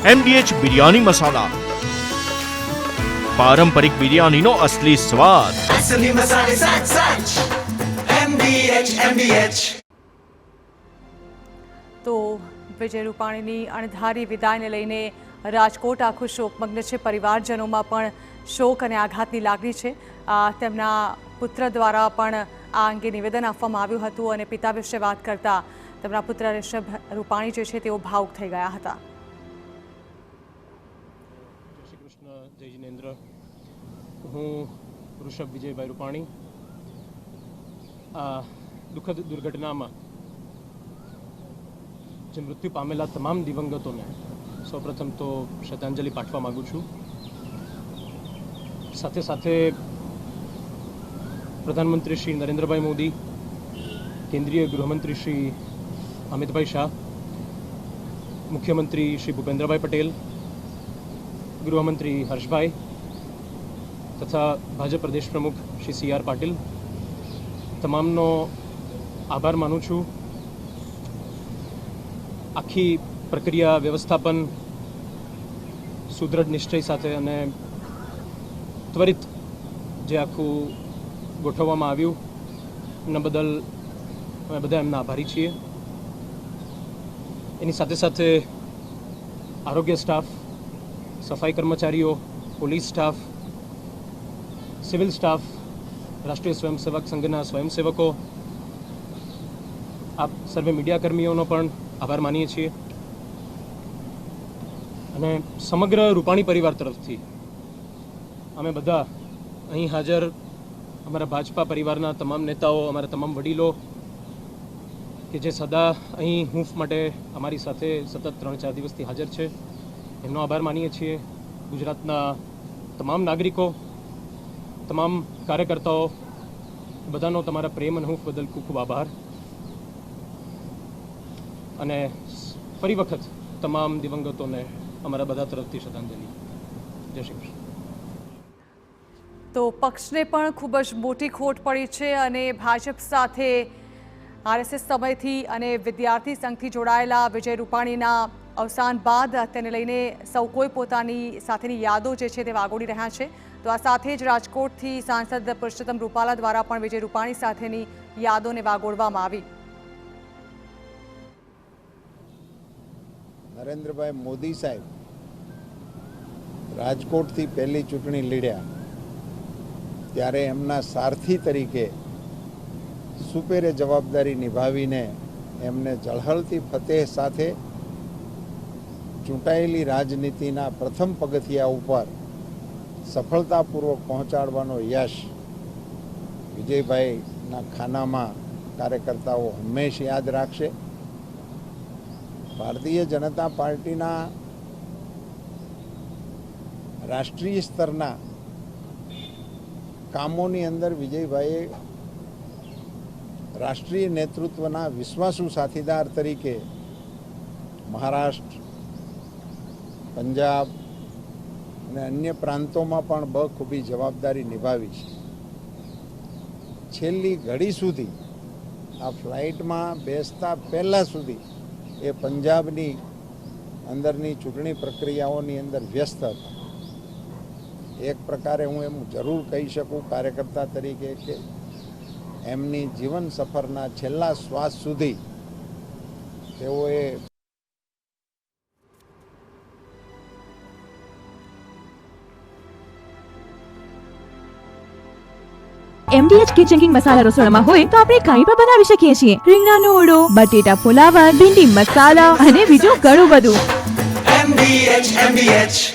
MDH biryani મસાલા, પારંપરિક બિરયાનીનો અસલી સ્વાદ. असली मसाले सच सच MDH. તો વિજય રૂપાણીની અણધારી વિદાયને લઈને રાજકોટ આખું શોકમગ્ન છે. પરિવારજનોમાં પણ શોક અને આઘાતની લાગણી છે. તેમના પુત્ર દ્વારા પણ આ અંગે નિવેદન આપવામાં આવ્યું હતું અને પિતા વિશે વાત કરતા તેમના પુત્ર ઋષભ રૂપાણી જે છે તેઓ ભાવુક થઈ ગયા હતા. જય શ્રી કૃષ્ણ, જય જિનેન્દ્ર. હું ઋષભ વિજયભાઈ રૂપાણી આ દુઃખદ દુર્ઘટનામાં જે મૃત્યુ પામેલા તમામ દિવંગતોને સૌપ્રથમ તો શ્રદ્ધાંજલિ પાઠવા માગું છું. સાથે સાથે પ્રધાનમંત્રી શ્રી નરેન્દ્રભાઈ મોદી, કેન્દ્રીય ગૃહમંત્રી શ્રી અમિતભાઈ શાહ, મુખ્યમંત્રી શ્રી ભૂપેન્દ્રભાઈ પટેલ, ગૃહમંત્રી હર્ષભાઈ તથા ભાજપ પ્રદેશ પ્રમુખ શ્રી CR પાટીલ, તમામનો આભાર માનું છું. આખી પ્રક્રિયા વ્યવસ્થાપન સુદૃઢ નિશ્ચય સાથે અને ત્વરિત જે આખું ગોઠવવામાં આવ્યું એના બદલ અમે બધા એમના આભારી છીએ. એની સાથે સાથે આરોગ્ય સ્ટાફ, સફાઈ કર્મચારીઓ, પોલીસ સ્ટાફ, સિવિલ સ્ટાફ, રાષ્ટ્રીય સ્વયંસેવક સંઘના સ્વયંસેવકો, આપ સર્વે મીડિયાકર્મીઓનો પણ આભાર માનીએ છીએ. અને સમગ્ર રૂપાણી પરિવાર તરફથી અમે બધા અહીં હાજર અમારા ભાજપા પરિવારના તમામ નેતાઓ, અમારા તમામ વડીલો કે જે સદા અહીં હૂંફ માટે અમારી સાથે સતત 3-4 દિવસથી હાજર છે, એમનો આભાર માનીએ છીએ. ગુજરાતના તમામ નાગરિકો, તમામ કાર્યકર્તાઓ, બધાનો તમારા પ્રેમ અને હૂંફ બદલ ખૂબ ખૂબ આભાર. અને ફરી વખત તમામ દિવંગતોને અમારા બધા તરફથી શ્રદ્ધાંજલિ. જય શ્રી કૃષ્ણ. તો પક્ષને પણ ખૂબ જ મોટી ખોટ પડી છે અને ભાજપ સાથે RSS સમયથી અને વિદ્યાર્થી સંઘથી જોડાયેલા વિજય રૂપાણીના અવસાન બાદ તેને લઈને સૌ કોઈ પોતાની સાથેની યાદો જે છે તે વાગોળી રહ્યા છે. તો આ સાથે જ રાજકોટથી સાંસદ પુરુષોત્તમ રૂપાલા દ્વારા પણ વિજય રૂપાણી સાથેની યાદોને વાગોળવામાં આવી. નરેન્દ્રભાઈ મોદી સાહેબ રાજકોટથી પહેલી ચૂંટણી લડ્યા ત્યારે એમના સારથી તરીકે સુપેરે જવાબદારી નિભાવીને એમને ઝળહળતી ફતેહ સાથે ચૂંટાયેલી રાજનીતિના પ્રથમ પગથિયા ઉપર સફળતાપૂર્વક પહોંચાડવાનો યશ વિજયભાઈના ખાનામાં કાર્યકર્તાઓ હંમેશા યાદ રાખશે. ભારતીય જનતા પાર્ટીના રાષ્ટ્રીય સ્તરના કામોની અંદર વિજયભાઈએ રાષ્ટ્રીય નેતૃત્વના વિશ્વાસુ સાથીદાર તરીકે મહારાષ્ટ્ર, પંજાબ અને અન્ય પ્રાંતોમાં પણ બખૂબી જવાબદારી નિભાવી છે. છેલ્લી ઘડી સુધી આ ફ્લાઇટમાં બેસતા પહેલાં સુધી એ પંજાબની અંદરની ચૂંટણી પ્રક્રિયાઓની અંદર વ્યસ્ત હતા. એક પ્રકારે હું એમ જરૂર કહી શકું કાર્યકર્તા તરીકે કે એમની જીવન સફરના છેલ્લા શ્વાસ સુધી તેઓએ MDH કિચન કિંગ મસાલા રસોડામાં હોય તો આપણે કંઈ પણ બનાવી શકીએ છીએ. રીંગણાનો ઓળો, બટેટા ફુલાવર, ભીંડી મસાલા અને બીજું ઘણું બધું. MDH